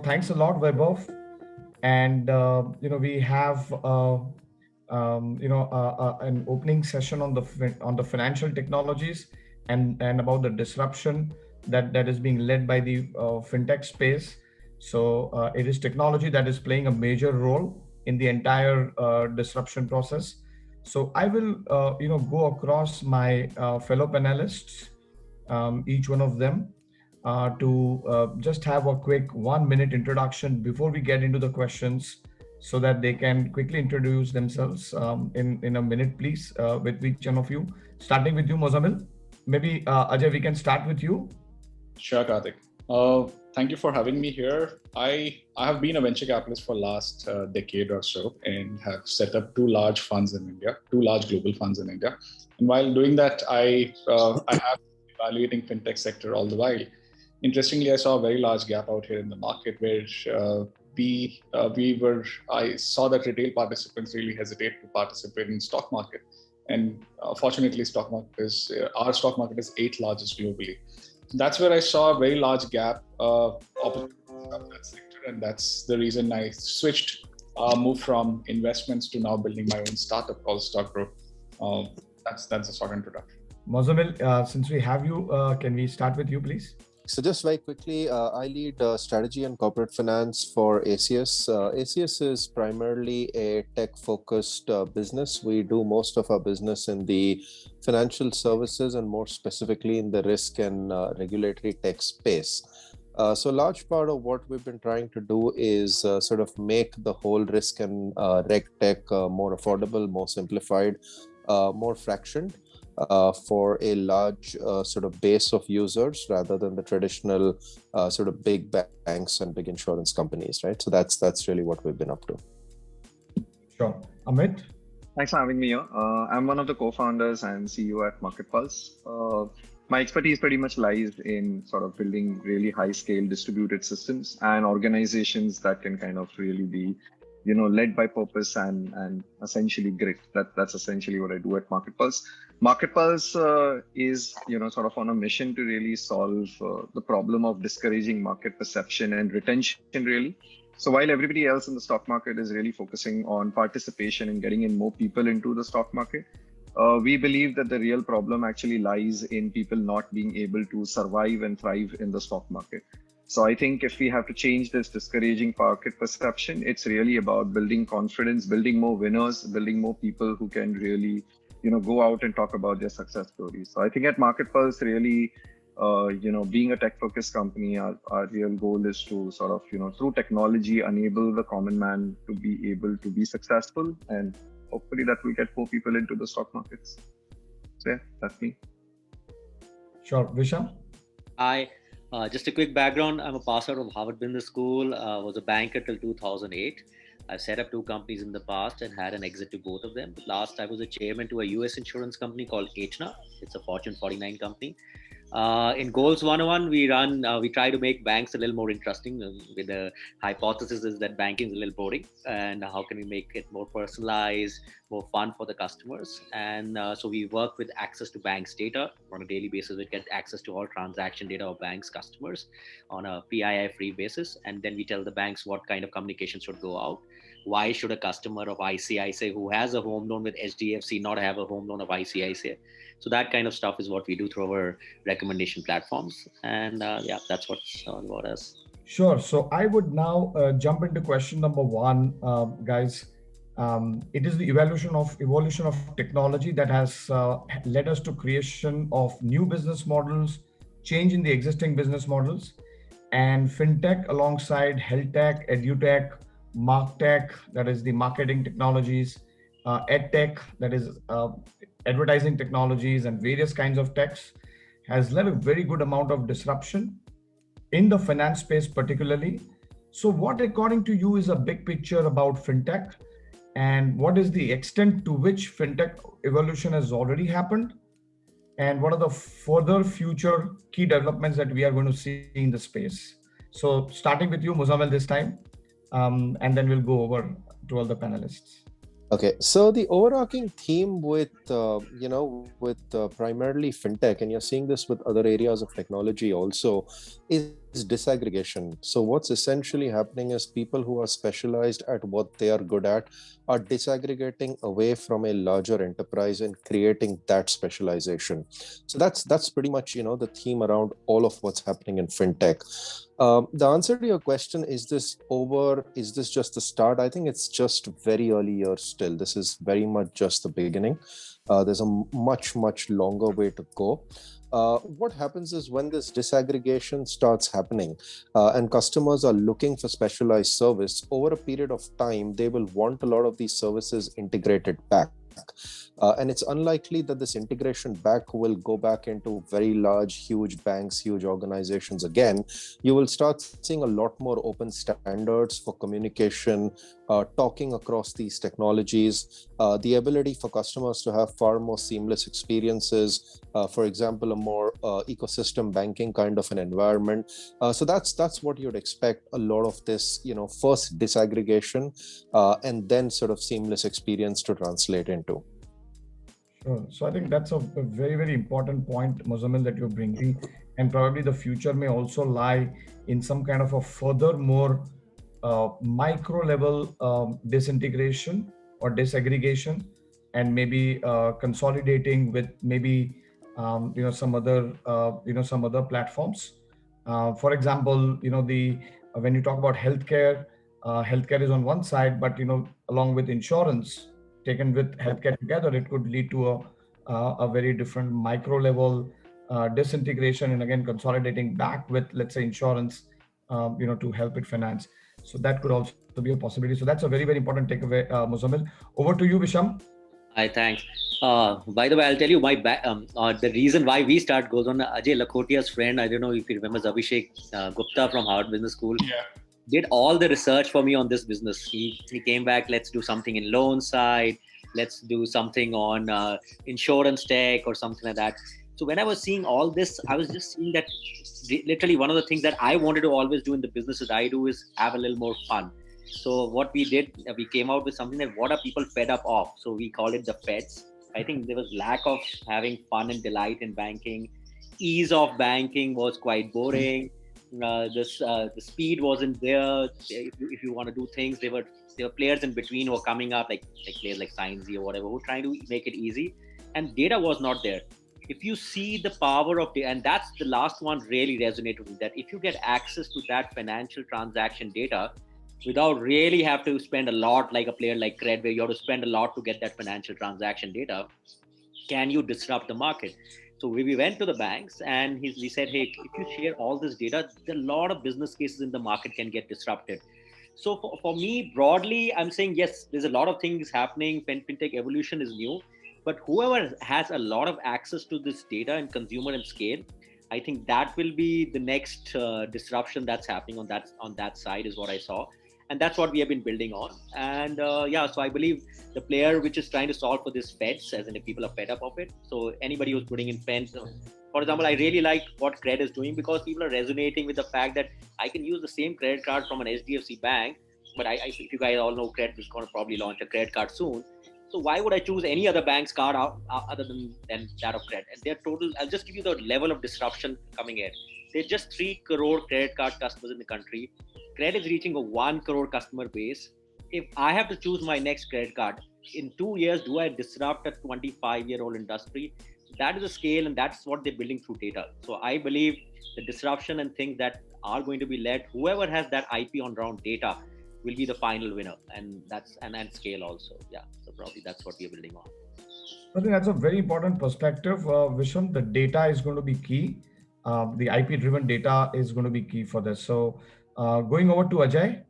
thanks a lot, Vaibhav. And we have an opening session on the financial technologies and about the disruption that is being led by the fintech space. So it is technology that is playing a major role in the entire disruption process. So I will go across my fellow panelists, each one of them, to just have a quick 1 minute introduction before we get into the questions, so that they can quickly introduce themselves in a minute, please, with each one of you. Starting with you, Mozamil. Maybe Ajay, we can start with you. Sure, Karthik. Thank you for having me here. I have been a venture capitalist for last decade or so and have set up two large funds in India, two large global funds in India. And while doing that, I have been evaluating fintech sector all the while. Interestingly, I saw a very large gap out here in the market where I saw that retail participants really hesitate to participate in stock market. And fortunately, our stock market is 8th largest globally. That's where I saw a very large gap opportunity of that sector, and that's the reason I moved from investments to now building my own startup called Stockgrow. That's a short introduction. Mozamil, since we have you, can we start with you, please? So just very quickly, I lead strategy and corporate finance for ACS. ACS is primarily a tech-focused business. We do most of our business in the financial services and more specifically in the risk and regulatory tech space. So a large part of what we've been trying to do is sort of make the whole risk and reg tech more affordable, more simplified, more fractioned. For a large sort of base of users rather than the traditional sort of big banks and big insurance companies, right? So that's really what we've been up to. Sure. Amit? Thanks for having me here. I'm one of the co-founders and CEO at MarketPulse. My expertise pretty much lies in sort of building really high-scale distributed systems and organizations that can kind of really be led by purpose and essentially grit. That's essentially what I do at MarketPulse. MarketPulse is, sort of on a mission to really solve the problem of discouraging market perception and retention, really. So while everybody else in the stock market is really focusing on participation and getting in more people into the stock market, we believe that the real problem actually lies in people not being able to survive and thrive in the stock market. So I think if we have to change this discouraging market perception, it's really about building confidence, building more winners, building more people who can really, go out and talk about their success stories. So I think at MarketPulse, really, being a tech-focused company, our real goal is to sort of, through technology, enable the common man to be able to be successful. And hopefully that will get more people into the stock markets. So yeah, that's me. Sure. Vishal? Hi. Just a quick background. I'm a pass out of Harvard Business School, was a banker till 2008. I've set up two companies in the past and had an exit to both of them. Last, I was a chairman to a US insurance company called Aetna. It's a Fortune 49 company. In Goals 101, we try to make banks a little more interesting. With the hypothesis is that banking is a little boring, and how can we make it more personalized, more fun for the customers? And so we work with access to banks' data on a daily basis. We get access to all transaction data of banks' customers on a PII-free basis, and then we tell the banks what kind of communication should go out. Why should a customer of ICICI who has a home loan with HDFC not have a home loan of ICICI? So that kind of stuff is what we do through our recommendation platforms. And that's what's about us. Sure. So I would now jump into question number one, guys. It is the evolution of technology that has led us to creation of new business models, change in the existing business models, and fintech alongside health tech, edutech, martech, that is the marketing technologies, edtech, that is advertising technologies, and various kinds of techs, has led a very good amount of disruption in the finance space particularly. So what, according to you, is a big picture about fintech, and what is the extent to which fintech evolution has already happened, and what are the further future key developments that we are going to see in the space? So starting with you, Muzamil, this time, and then we'll go over to all the panelists. Okay, so the overarching theme with primarily fintech, and you're seeing this with other areas of technology also, is disaggregation. So what's essentially happening is people who are specialized at what they are good at are disaggregating away from a larger enterprise and creating that specialization. So that's pretty much the theme around all of what's happening in fintech. The answer to your question, is this over? Is this just the start? I think it's just very early years still. This is very much just the beginning. There's a much longer way to go. What happens is when this disaggregation starts happening and customers are looking for specialized service, over a period of time, they will want a lot of these services integrated back. And it's unlikely that this integration back will go back into very large, huge banks, huge organizations again. You will start seeing a lot more open standards for communication, talking across these technologies, the ability for customers to have far more seamless experiences, for example, a more ecosystem banking kind of an environment. So that's what you'd expect a lot of this, first disaggregation and then sort of seamless experience to translate into. Sure. So I think that's a very important point, Muzammil, that you're bringing, and probably the future may also lie in some kind of a further more micro level disintegration or disaggregation, and maybe consolidating with maybe some other platforms. For example, when you talk about healthcare, healthcare is on one side, but along with insurance, taken with healthcare together, it could lead to a very different micro level disintegration, and again consolidating back with, let's say, insurance, to help it finance. So that could also be a possibility. So that's a very important takeaway, Muzammil. Over to you, Visham. Hi, thanks. By the way, I'll tell you the reason why we start goes on Ajay Lakhotia's friend. I don't know if he remembers Abhishek Gupta from Harvard Business School. Yeah. Did all the research for me on this business. He came back, let's do something in loan side, let's do something on insurance tech or something like that. So when I was seeing all this, I was just seeing that literally one of the things that I wanted to always do in the businesses I do is have a little more fun. So what we did, we came out with something that what are people fed up of? So we call it the feds. I think there was lack of having fun and delight in banking. Ease of banking was quite boring. The speed wasn't there. If you want to do things, there were players in between who were coming up, like players like Scienzy or whatever, who were trying to make it easy, and data was not there. If you see the power of data, and that's the last one really resonated with me, that if you get access to that financial transaction data without really have to spend a lot, like a player like Cred, where you have to spend a lot to get that financial transaction data, can you disrupt the market? So we went to the banks and we said, hey, if you share all this data, a lot of business cases in the market can get disrupted. So for me, broadly, I'm saying, yes, there's a lot of things happening. FinTech evolution is new, but whoever has a lot of access to this data and consumer and scale, I think that will be the next disruption that's happening on that side is what I saw. And that's what we have been building on. And so I believe the player which is trying to solve for this feds, as in if people are fed up of it. So anybody who's putting in feds, for example, I really like what Cred is doing because people are resonating with the fact that I can use the same credit card from an HDFC bank, but if you guys all know, Cred is going to probably launch a credit card soon. So why would I choose any other bank's card other than that of Cred? And they're total, I'll just give you the level of disruption coming in. There's just 3 crore credit card customers in the country. Cred is reaching a 1 crore customer base. If I have to choose my next credit card, in 2 years, do I disrupt a 25-year-old industry? So that is the scale, and that's what they're building through data. So I believe the disruption and things that are going to be led, whoever has that IP on around data will be the final winner, and scale also. Yeah, so probably that's what we're building on. I think that's a very important perspective, Visham. The data is going to be key. The IP-driven data is going to be key for this. So going over to Ajay.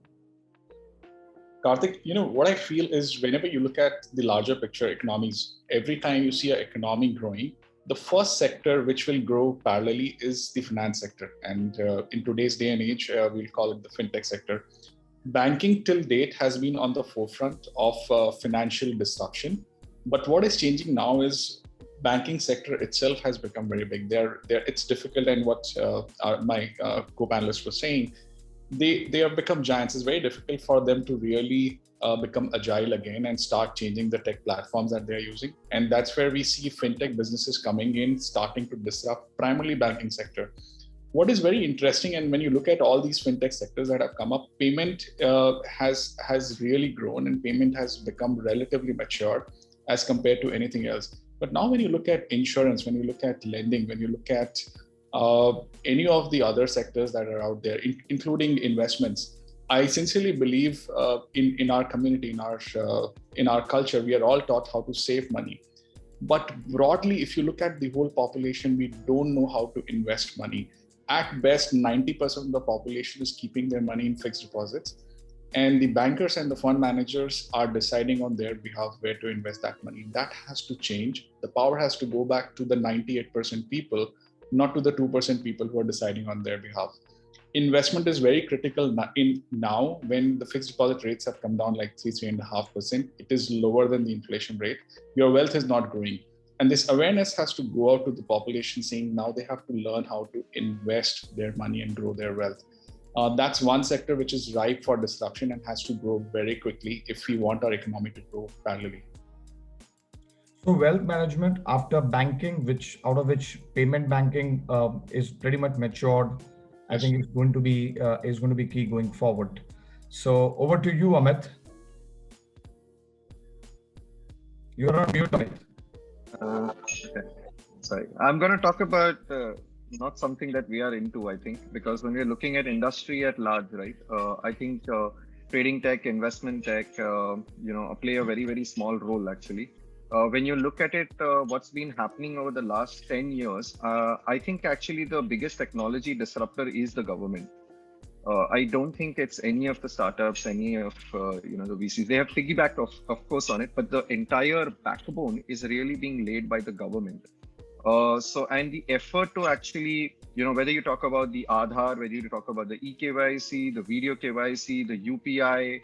Karthik, what I feel is whenever you look at the larger picture economies, every time you see an economy growing, the first sector which will grow parallelly is the finance sector. And in today's day and age, we'll call it the fintech sector. Banking till date has been on the forefront of financial disruption. But what is changing now is banking sector itself has become very big. It's difficult, and what my co-panelists were saying, they have become giants. It's very difficult for them to really become agile again and start changing the tech platforms that they're using. And that's where we see fintech businesses coming in, starting to disrupt primarily banking sector. what is very interesting, and when you look at all these fintech sectors that have come up, payment has really grown, and payment has become relatively mature as compared to anything else. But now when you look at insurance, when you look at lending, when you look at any of the other sectors that are out there, including investments, I sincerely believe in our community, in our culture, we are all taught how to save money. But broadly, if you look at the whole population, we don't know how to invest money. At best, 90% of the population is keeping their money in fixed deposits. And the bankers and the fund managers are deciding on their behalf where to invest that money. That has to change. The power has to go back to the 98% people, not to the 2% people who are deciding on their behalf. Investment is very critical now when the fixed deposit rates have come down like 3.5%. It is lower than the inflation rate. Your wealth is not growing. And this awareness has to go out to the population, saying now they have to learn how to invest their money and grow their wealth. That's one sector which is ripe for disruption and has to grow very quickly if we want our economy to grow parallelly. So wealth management after banking, out of which payment banking is pretty much matured, I think it's going to be key going forward. So over to you, Amit. You're on mute, Amit. Okay. Sorry, I'm going to talk about not something that we are into, I think, because when we're looking at industry at large, right? I think trading tech, investment tech, play a very, very small role actually. When you look at it, what's been happening over the last 10 years, I think actually the biggest technology disruptor is the government. I don't think it's any of the startups, any of the VCs. They have piggybacked of course on it, but the entire backbone is really being laid by the government. And the effort to actually, whether you talk about the Aadhaar, whether you talk about the eKYC, the video KYC, the UPI,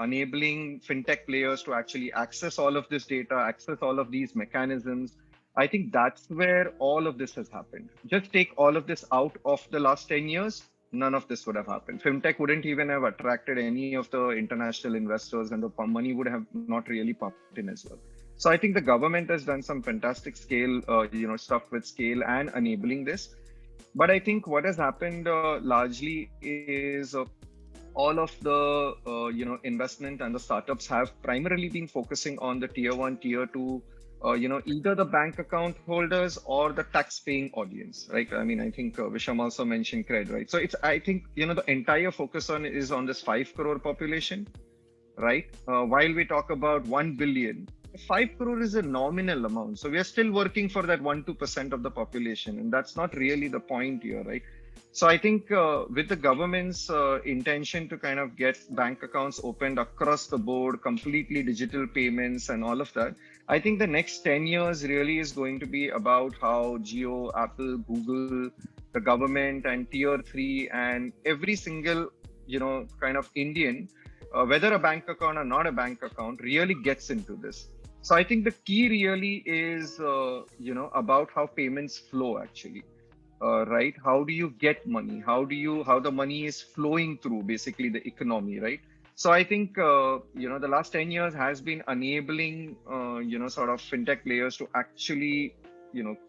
enabling fintech players to actually access all of this data, access all of these mechanisms. I think that's where all of this has happened. Just take all of this out of the last 10 years, none of this would have happened. Fintech wouldn't even have attracted any of the international investors, and the money would have not really pumped in as well. So I think the government has done some fantastic scale, stuff with scale and enabling this. But I think what has happened largely is all of the investment and the startups have primarily been focusing on the tier 1, tier 2, either the bank account holders or the tax-paying audience, right? I mean, I think Visham also mentioned cred, right? So I think the entire focus is on this 5 crore population, right? While we talk about 1 billion, 5 crore is a nominal amount. So we are still working for that 1-2% of the population, and that's not really the point here, right? So I think with the government's intention to kind of get bank accounts opened across the board, completely digital payments and all of that, I think the next 10 years really is going to be about how Jio, Apple, Google, the government and tier 3 and every single, kind of Indian, whether a bank account or not a bank account, really gets into this. So I think the key really is, about how payments flow actually. Right? How do you get money? How the money is flowing through basically the economy, right? So I think, the last 10 years has been enabling, sort of fintech players to actually,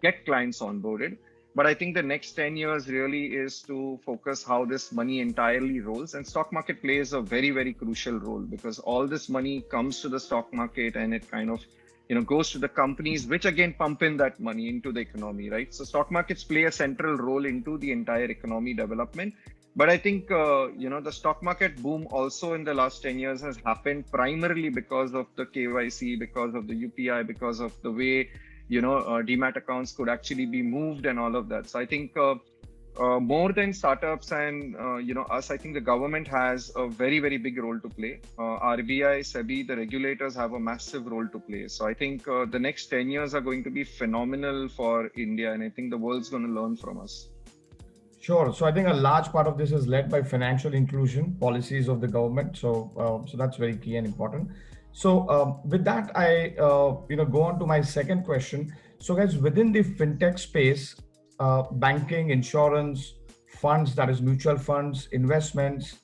get clients onboarded. But I think the next 10 years really is to focus how this money entirely rolls. And stock market plays a very, very crucial role because all this money comes to the stock market and it kind of, goes to the companies, which again pump in that money into the economy, right? So stock markets play a central role into the entire economy development. But I think, the stock market boom also in the last 10 years has happened primarily because of the KYC, because of the UPI, because of the way, demat accounts could actually be moved and all of that. So I think more than startups and, us, I think the government has a very, very big role to play. RBI, SEBI, the regulators have a massive role to play. So I think the next 10 years are going to be phenomenal for India. And I think the world's going to learn from us. Sure. So I think a large part of this is led by financial inclusion policies of the government. So that's very key and important. So with that, I go on to my second question. So guys, within the fintech space, banking, insurance, funds, that is mutual funds, investments,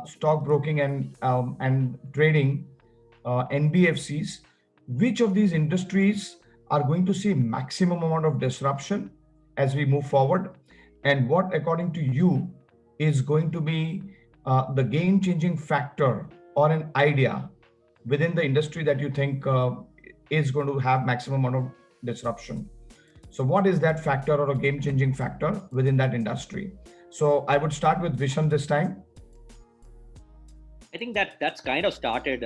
stockbroking and trading, NBFCs, which of these industries are going to see maximum amount of disruption as we move forward? and what, according to you, is going to be the game-changing factor or an idea within the industry that you think is going to have maximum amount of disruption? So what is that factor or a game-changing factor within that industry? So I would start with Visham this time. I think that's kind of started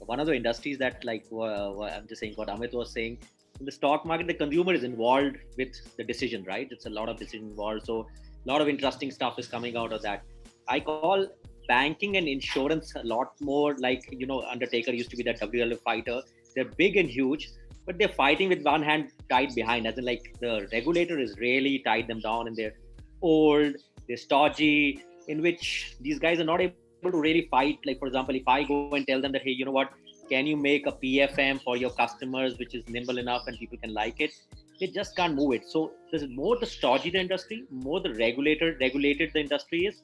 one of the industries that, like, I'm just saying what Amit was saying. In the stock market, the consumer is involved with the decision, right? It's a lot of decision involved. So a lot of interesting stuff is coming out of that. I call banking and insurance a lot more like, Undertaker used to be that WWF fighter. They're big and huge, but they're fighting with one hand tied behind, as in like the regulator is really tied them down, and they're old, they're stodgy, in which these guys are not able to really fight. Like, for example, if I go and tell them that, hey, you know what, can you make a PFM for your customers which is nimble enough and people can like it? They just can't move it. So there's more the stodgy the industry, more the regulated the industry is.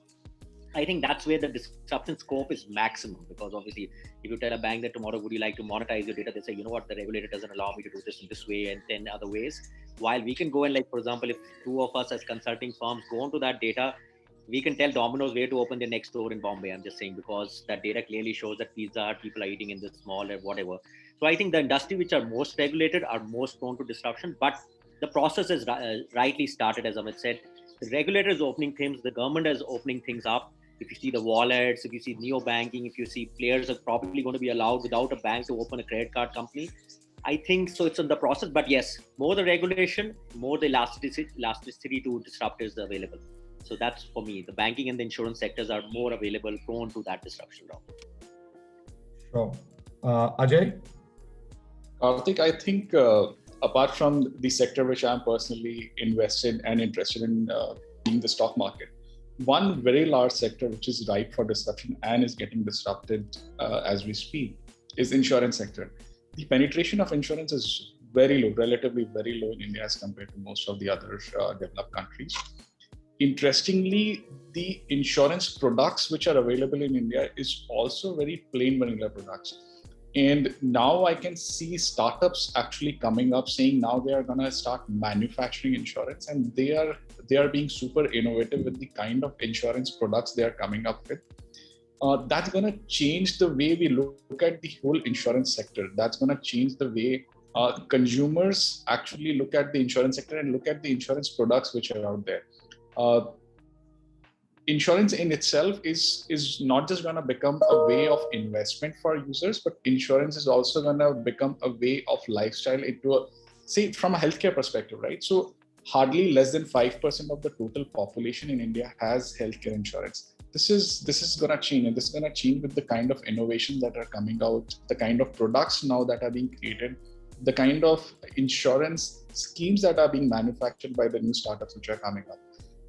I think that's where the disruption scope is maximum, because obviously if you tell a bank that tomorrow would you like to monetize your data, they say, you know what, the regulator doesn't allow me to do this in this way and 10 other ways. While we can go and, like, for example, if two of us as consulting firms go into that data, we can tell Domino's where to open their next store in Bombay. I'm just saying, because that data clearly shows that Pizza Hut people are eating in this mall or whatever. So I think the industry which are most regulated are most prone to disruption, but the process is rightly started, as Amit said. The regulator is opening things, the government is opening things up. If you see the wallets, if you see neo-banking, if you see players are probably going to be allowed without a bank to open a credit card company. I think so it's in the process, but yes, more the regulation, more the elasticity to disrupt is available. So that's for me. The banking and the insurance sectors are more available, prone to that disruption now. Sure. Ajay? Karthik, I think apart from the sector which I'm personally invested and interested in, being the stock market, one very large sector which is ripe for disruption and is getting disrupted as we speak is insurance sector. The penetration of insurance is very low, relatively very low in India as compared to most of the other developed countries. Interestingly, the insurance products which are available in India is also very plain vanilla products. And now I can see startups actually coming up saying now they are going to start manufacturing insurance, and they are being super innovative with the kind of insurance products they are coming up with. That's going to change the way we look at the whole insurance sector. That's going to change the way consumers actually look at the insurance sector and look at the insurance products which are out there. Insurance in itself is not just going to become a way of investment for users, but insurance is also going to become a way of lifestyle say from a healthcare perspective, right? So hardly less than 5% of the total population in India has healthcare insurance. This is going to change, and this is going to change with the kind of innovations that are coming out, the kind of products now that are being created, the kind of insurance schemes that are being manufactured by the new startups which are coming up.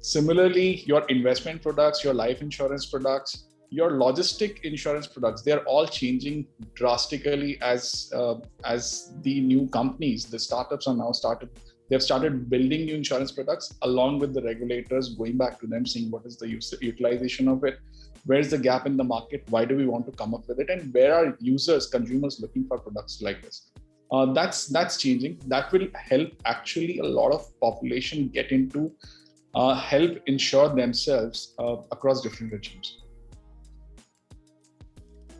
Similarly, your investment products, your life insurance products, your logistic insurance products, they're all changing drastically as the new companies, the startups are now they've started building new insurance products along with the regulators, going back to them, seeing what is the utilization of it, where's the gap in the market, why do we want to come up with it, and where are consumers looking for products like this. That's changing. That will help actually a lot of population get into help insure themselves across different regimes.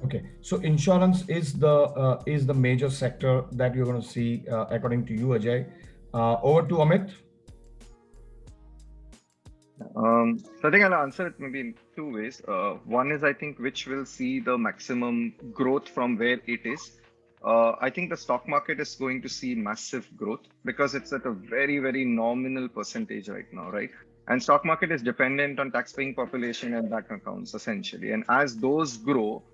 Okay, so insurance is the major sector that you're going to see, according to you, Ajay. Over to Amit. So I think I'll answer it maybe in two ways. One is, I think, which will see the maximum growth from where it is. I think the stock market is going to see massive growth because it's at a very, very nominal percentage right now, right? And stock market is dependent on tax-paying population and bank accounts essentially. And as those grow,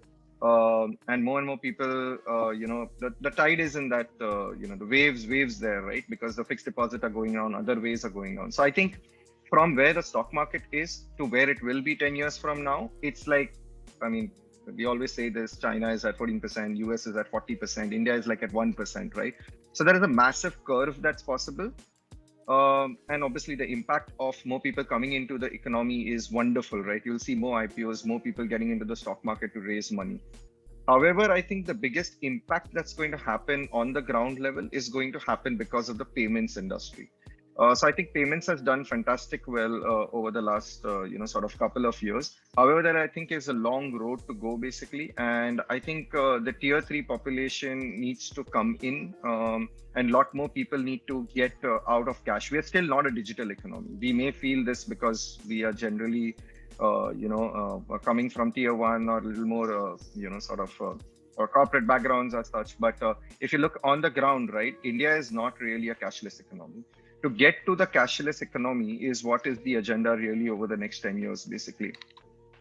and more people, the tide is in that, the waves there, right? Because the fixed deposit are going down, other ways are going down. So I think from where the stock market is to where it will be 10 years from now, it's like, I mean, we always say this, China is at 14%, US is at 40%, India is like at 1%, right? So there is a massive curve that's possible. And obviously the impact of more people coming into the economy is wonderful, right? You'll see more IPOs, more people getting into the stock market to raise money. However, I think the biggest impact that's going to happen on the ground level is going to happen because of the payments industry. So I think payments has done fantastic well over the last sort of couple of years. However, there I think is a long road to go basically, and I think the tier three population needs to come in, and a lot more people need to get out of cash. We are still not a digital economy. We may feel this because we are generally coming from tier one or a little more or corporate backgrounds as such. But if you look on the ground, right, India is not really a cashless economy. To get to the cashless economy is what is the agenda really over the next 10 years, basically.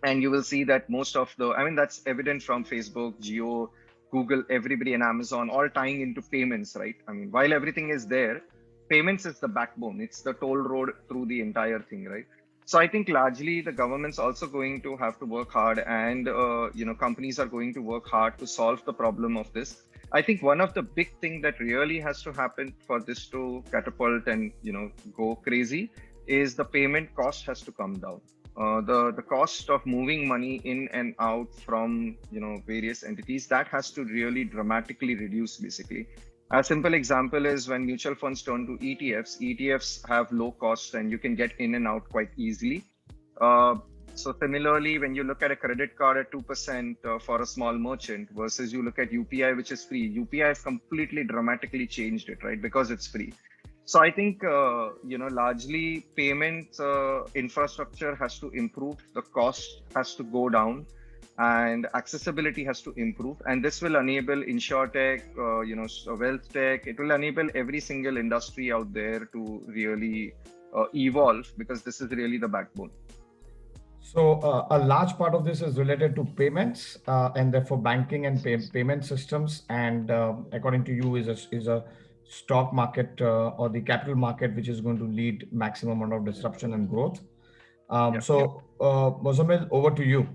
And you will see that most of that's evident from Facebook, Jio, Google, everybody, and Amazon all tying into payments, right? I mean, while everything is there, payments is the backbone. It's the toll road through the entire thing, right? So I think largely the government's also going to have to work hard, and companies are going to work hard to solve the problem of this. I think one of the big thing that really has to happen for this to catapult and go crazy is the payment cost has to come down. The cost of moving money in and out from various entities, that has to really dramatically reduce basically. A simple example is when mutual funds turn to ETFs. ETFs have low costs and you can get in and out quite easily. So similarly, when you look at a credit card at 2% for a small merchant versus you look at UPI, which is free, UPI has completely dramatically changed it, right? Because it's free. So I think, largely payment infrastructure has to improve, the cost has to go down, and accessibility has to improve. And this will enable InsurTech, wealth tech. It will enable every single industry out there to really evolve, because this is really the backbone. So a large part of this is related to payments and therefore banking and payment systems. And according to you, is a stock market or the capital market, which is going to lead maximum amount of disruption and growth. Mozamil, over to you.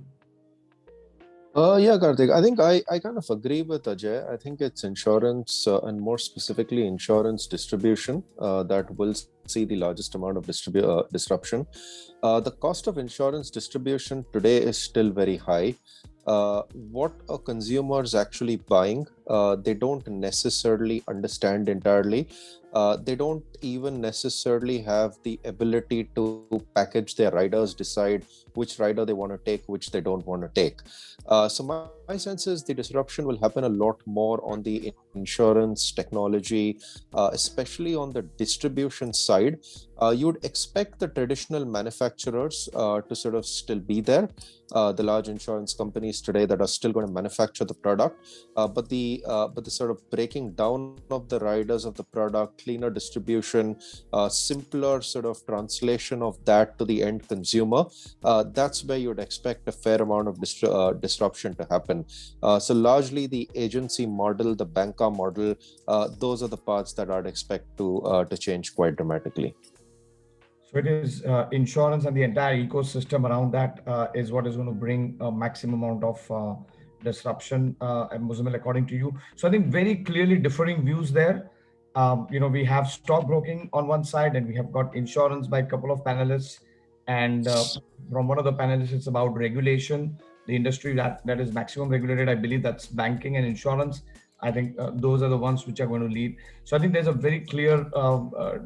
Yeah, Karthik, I think I kind of agree with Ajay. I think it's insurance and more specifically insurance distribution that will see the largest amount of disruption. The cost of insurance distribution today is still very high. What a consumer is actually buying, they don't necessarily understand entirely. They don't even necessarily have the ability to package their riders, decide which rider they want to take, which they don't want to take. So my sense is the disruption will happen a lot more on the insurance technology, especially on the distribution side. You'd expect the traditional manufacturers to sort of still be there. The large insurance companies today that are still going to manufacture the product, but the sort of breaking down of the riders of the product, cleaner distribution, simpler sort of translation of that to the end consumer, that's where you'd expect a fair amount of disruption to happen. So largely the agency model, the banker model, those are the parts that I'd expect to change quite dramatically. So it is insurance and the entire ecosystem around that is what is going to bring a maximum amount of disruption, and Mozamil, according to you. So I think very clearly differing views there. We have stockbroking on one side, and we have got insurance by a couple of panelists. And from one of the panelists, it's about regulation. The industry that is maximum regulated, I believe that's banking and insurance. I think those are the ones which are going to lead. So I think there's a very clear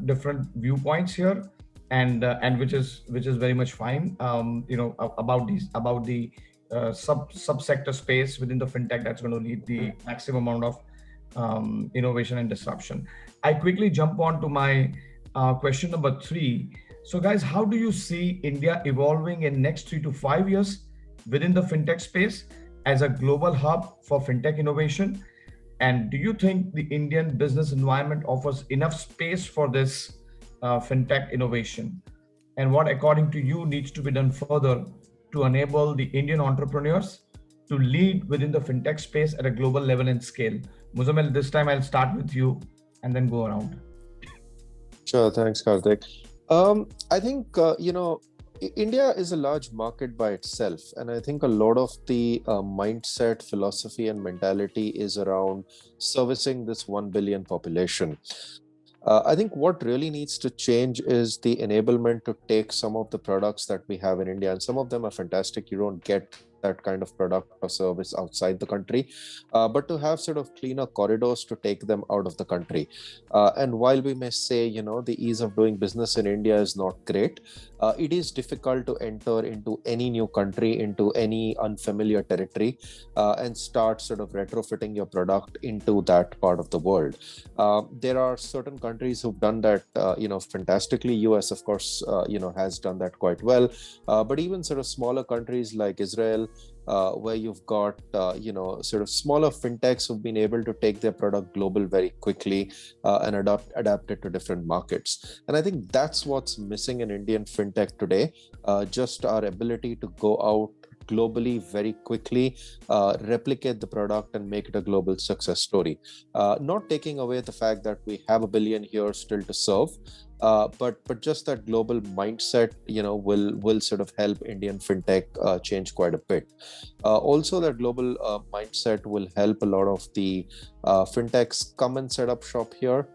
different viewpoints here. And which is very much fine. About the subsector space within the fintech that's going to lead the maximum amount of innovation and disruption. I quickly jump on to my question number 3. So guys, how do you see India evolving in next 3 to 5 years within the fintech space as a global hub for fintech innovation? And do you think the Indian business environment offers enough space for this fintech innovation? And what, according to you, needs to be done further to enable the Indian entrepreneurs to lead within the fintech space at a global level and scale? Mozamil, this time I'll start with you and then go around. Sure, thanks, Karthik. I think, India is a large market by itself. And I think a lot of the mindset, philosophy, and mentality is around servicing this 1 billion population. I think what really needs to change is the enablement to take some of the products that we have in India, and some of them are fantastic. You don't get that kind of product or service outside the country, but to have sort of cleaner corridors to take them out of the country. And while we may say, the ease of doing business in India is not great, it is difficult to enter into any new country, into any unfamiliar territory, and start sort of retrofitting your product into that part of the world. There are certain countries who've done that, fantastically. US, of course, has done that quite well. But even sort of smaller countries like Israel, where you've got, sort of smaller fintechs who've been able to take their product global very quickly and adapt it to different markets. And I think that's what's missing in Indian fintech today, just our ability to go out globally very quickly, replicate the product and make it a global success story. Not taking away the fact that we have 1 billion here still to serve, but just that global mindset, will sort of help Indian fintech change quite a bit. Also, that global mindset will help a lot of the fintechs come and set up shop here,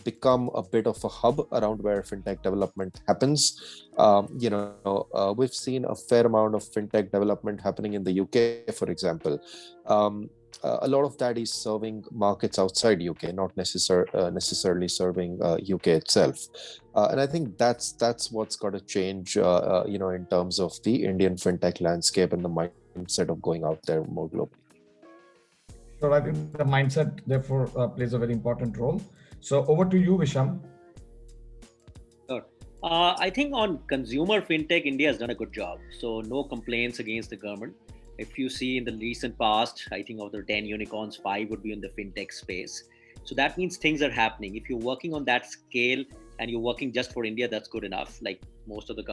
become a bit of a hub around where fintech development happens. We've seen a fair amount of fintech development happening in the UK, for example. A lot of that is serving markets outside UK, not necessarily serving UK itself. And I think that's what's got to change, in terms of the Indian fintech landscape and the mindset of going out there more globally. So I think the mindset, therefore, plays a very important role. So over to you, Visham. Sure. I think on consumer fintech, India has done a good job. So no complaints against the government. If you see in the recent past, I think of the 10 unicorns, 5 would be in the fintech space. So that means things are happening. If you're working on that scale and you're working just for India, that's good enough. Like most of the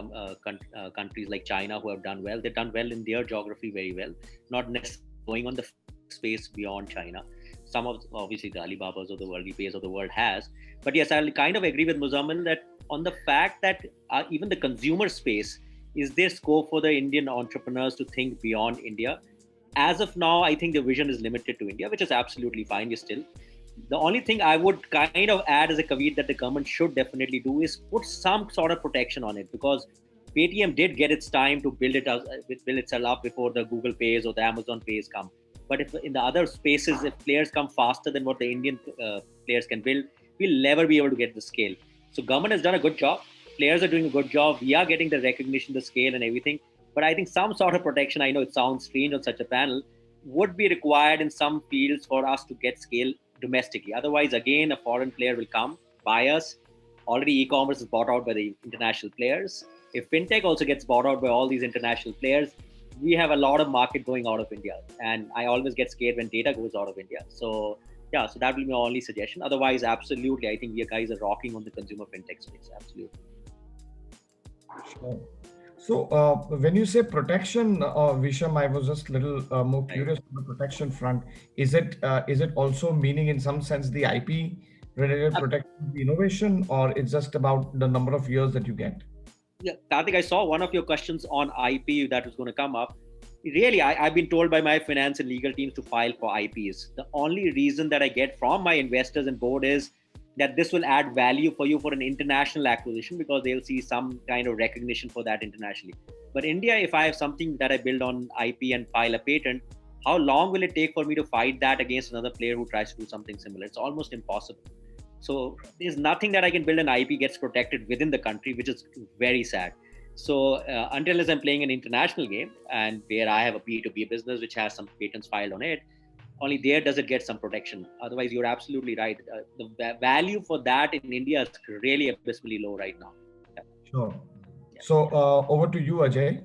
countries like China who have done well, they've done well in their geography very well, not necessarily going on the space beyond China. Some of, obviously, the Alibabas of the world, Pays of the world has. But yes, I'll kind of agree with Muzamil that on the fact that even the consumer space, is there scope for the Indian entrepreneurs to think beyond India? As of now, I think the vision is limited to India, which is absolutely fine. The only thing I would kind of add as a caveat that the government should definitely do is put some sort of protection on it, because Paytm did get its time to build itself up before the Google Pays or the Amazon Pays come. But if in the other spaces, if players come faster than what the Indian players can build, we'll never be able to get the scale. So government has done a good job. Players are doing a good job. We are getting the recognition, the scale and everything. But I think some sort of protection, I know it sounds strange on such a panel, would be required in some fields for us to get scale domestically. Otherwise, again, a foreign player will come, buy us. Already e-commerce is bought out by the international players. If fintech also gets bought out by all these international players, we have a lot of market going out of India. And I always get scared when data goes out of India. So yeah, so that will be my only suggestion. Otherwise, absolutely, I think we guys are rocking on the consumer fintech space. Absolutely. Sure. So when you say protection, Visham, I was just a little more curious on the protection front. Is it also meaning in some sense the IP related protection, the innovation, or it's just about the number of years that you get? Yeah, Karthik, I saw one of your questions on IP that was going to come up. Really, I've been told by my finance and legal teams to file for IPs. The only reason that I get from my investors and board is that this will add value for you for an international acquisition, because they'll see some kind of recognition for that internationally. But India, if I have something that I build on IP and file a patent, how long will it take for me to fight that against another player who tries to do something similar? It's almost impossible. So there's nothing that I can build an IP gets protected within the country, which is very sad. So until as I'm playing an international game and where I have a B2B business which has some patents filed on it, only there does it get some protection. Otherwise, you're absolutely right. The value for that in India is really abysmally low right now. Yeah. Sure. Yeah. So over to you, Ajay.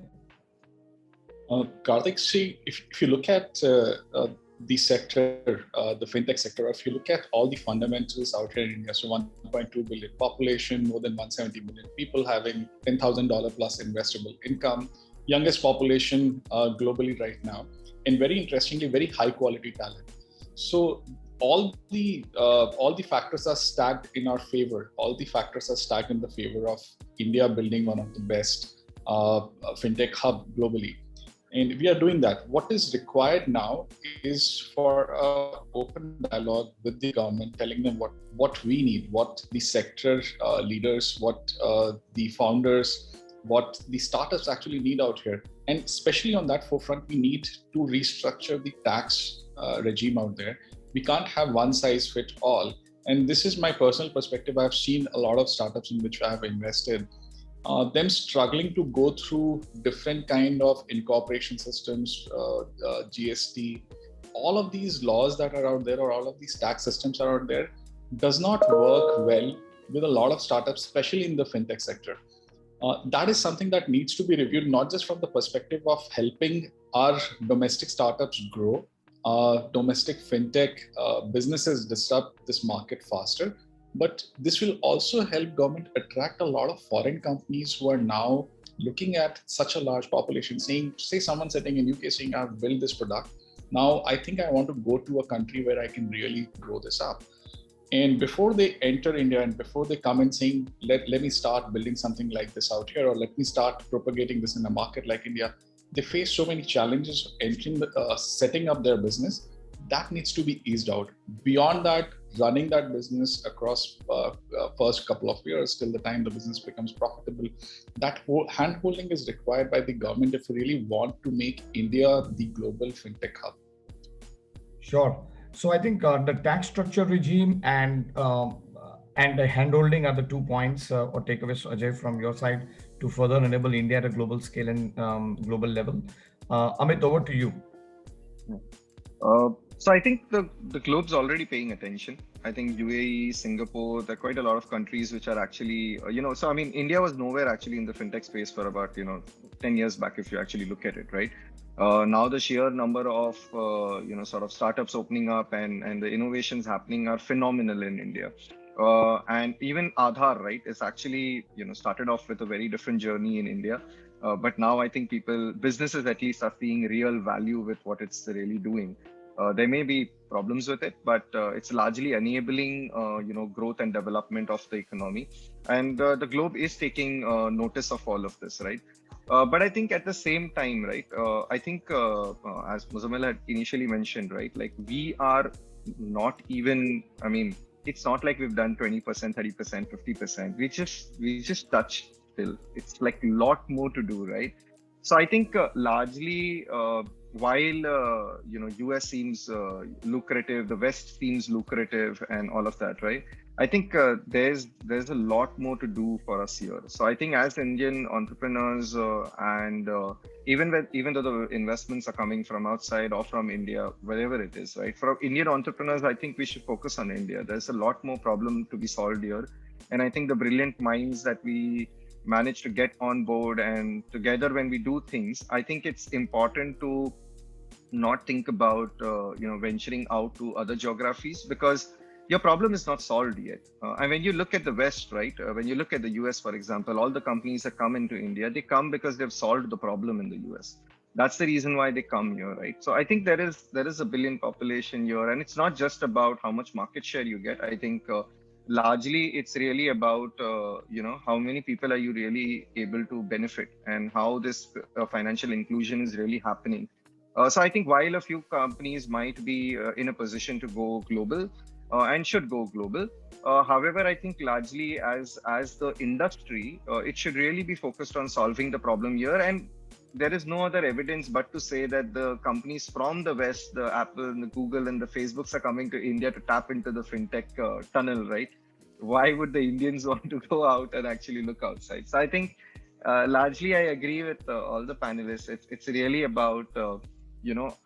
Karthik, see, if you look at the sector, the fintech sector, if you look at all the fundamentals out here in India, so 1.2 billion population, more than 170 million people having $10,000 plus investable income, youngest population globally right now, and very interestingly, very high quality talent. So all the factors are stacked in our favor. All the factors are stacked in the favor of India building one of the best fintech hub globally. And we are doing that. What is required now is for open dialogue with the government, telling them what we need, what the sector leaders, what the founders what the startups actually need out here. And especially on that forefront, we need to restructure the tax regime out there. We can't have one size fit all. And this is my personal perspective. I've seen a lot of startups in which I have invested, them struggling to go through different kind of incorporation systems, GST, all of these laws that are out there, or all of these tax systems are out there, does not work well with a lot of startups, especially in the fintech sector. That is something that needs to be reviewed, not just from the perspective of helping our domestic startups grow, domestic fintech businesses disrupt this market faster, but this will also help government attract a lot of foreign companies who are now looking at such a large population, saying, say someone sitting in UK saying, I've built this product. Now I think I want to go to a country where I can really grow this up. And before they enter India and before they come and saying, let me start building something like this out here, or let me start propagating this in a market like India, they face so many challenges entering, setting up their business. That needs to be eased out. Beyond that, running that business across first couple of years till the time the business becomes profitable, that whole hand-holding is required by the government if we really want to make India the global fintech hub. Sure. So I think the tax structure regime and the handholding are the 2 points or takeaways, Ajay, from your side to further enable India at a global scale and global level. Amit, over to you. So I think the globe's already paying attention. I think UAE, Singapore, there are quite a lot of countries which are actually, so I mean, India was nowhere actually in the fintech space for about, 10 years back, if you actually look at it, right? Now the sheer number of, sort of startups opening up and the innovations happening are phenomenal in India. And even Aadhaar, right, is actually, started off with a very different journey in India. But now I think businesses at least are seeing real value with what it's really doing. There may be problems with it, but it's largely enabling, growth and development of the economy. And the globe is taking notice of all of this, right? But I think at the same time, right, I think as Muzamil had initially mentioned, right, like we are not even, I mean, it's not like we've done 20%, 30%, 50%. We just touched still. It's like a lot more to do, right? So I think largely, while US seems lucrative, the West seems lucrative, and all of that, right? I think there's a lot more to do for us here. So I think as Indian entrepreneurs, and even though the investments are coming from outside or from India, wherever it is, right? For Indian entrepreneurs, I think we should focus on India. There's a lot more problem to be solved here, and I think the brilliant minds that we manage to get on board and together when we do things, I think it's important to not think about venturing out to other geographies, because your problem is not solved yet. And when you look at the West, right, when you look at the US, for example, all the companies that come into India, they come because they've solved the problem in the US. That's the reason why they come here, right? So I think there is a billion population here, and it's not just about how much market share you get. I think largely it's really about how many people are you really able to benefit, and how this financial inclusion is really happening. So I think while a few companies might be in a position to go global and should go global, however, I think largely as the industry, it should really be focused on solving the problem here. And there is no other evidence but to say that the companies from the West, the Apple and the Google and the Facebooks, are coming to India to tap into the fintech tunnel, right? Why would the Indians want to go out and actually look outside? So I think largely I agree with all the panelists. It's really about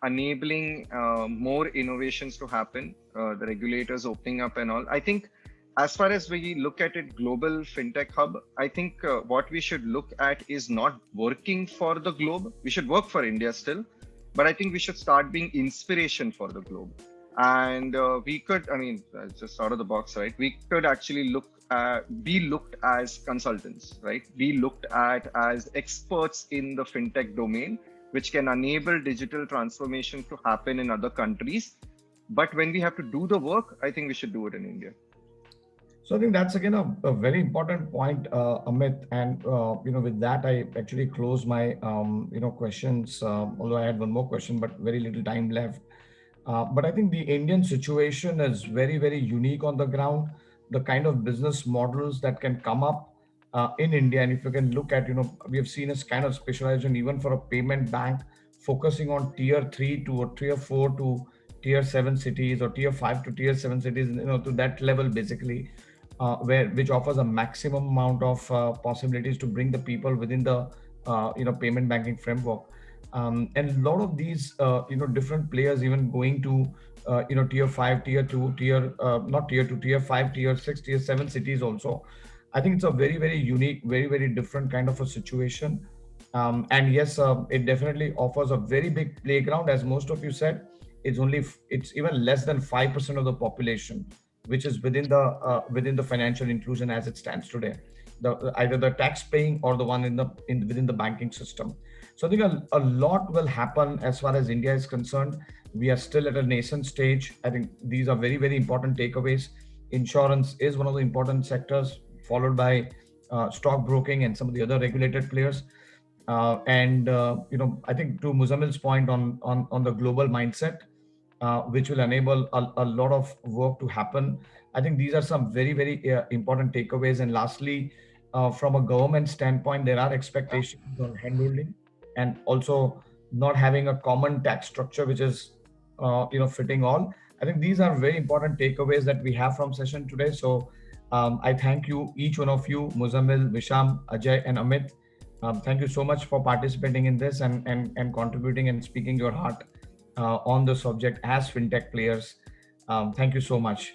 enabling more innovations to happen, the regulators opening up and all. I think as far as we look at it, global fintech hub, I think what we should look at is not working for the globe. We should work for India still, but I think we should start being inspiration for the globe. And we could, I mean, just out of the box, right? We could actually be looked as consultants, right? Be looked at as experts in the fintech domain, which can enable digital transformation to happen in other countries. But when we have to do the work, I think we should do it in India. So I think that's again a very important point, Amit. And with that, I actually close my questions. Although I had one more question, but very little time left. But I think the Indian situation is very, very unique on the ground. The kind of business models that can come up in India. And if you can look at, we have seen a kind of specialization even for a payment bank focusing on tier 3 to or tier 4 to tier 7 cities, or tier 5 to tier 7 cities, to that level basically, which offers a maximum amount of possibilities to bring the people within the payment banking framework. And a lot of these different players even going to tier 5, tier 2, not tier 2, tier 5, tier 6, tier 7 cities also. I think it's a very, very unique, very, very different kind of a situation. And yes, it definitely offers a very big playground. As most of you said, it's even less than 5% of the population which is within the financial inclusion as it stands today, either the tax paying or the one within the banking system. So I think a lot will happen as far as India is concerned. We are still at a nascent stage. I think these are very, very important takeaways. Insurance is one of the important sectors, followed by stockbroking and some of the other regulated players. I think to Muzammil's point on the global mindset, which will enable a lot of work to happen. I think these are some very, very important takeaways. And lastly, from a government standpoint, there are expectations on handholding and also not having a common tax structure, which is fitting all. I think these are very important takeaways that we have from session today. So I thank you, each one of you, Muzammil, Visham, Ajay, and Amit. Thank you so much for participating in this and contributing and speaking your heart on the subject as fintech players. Thank you so much.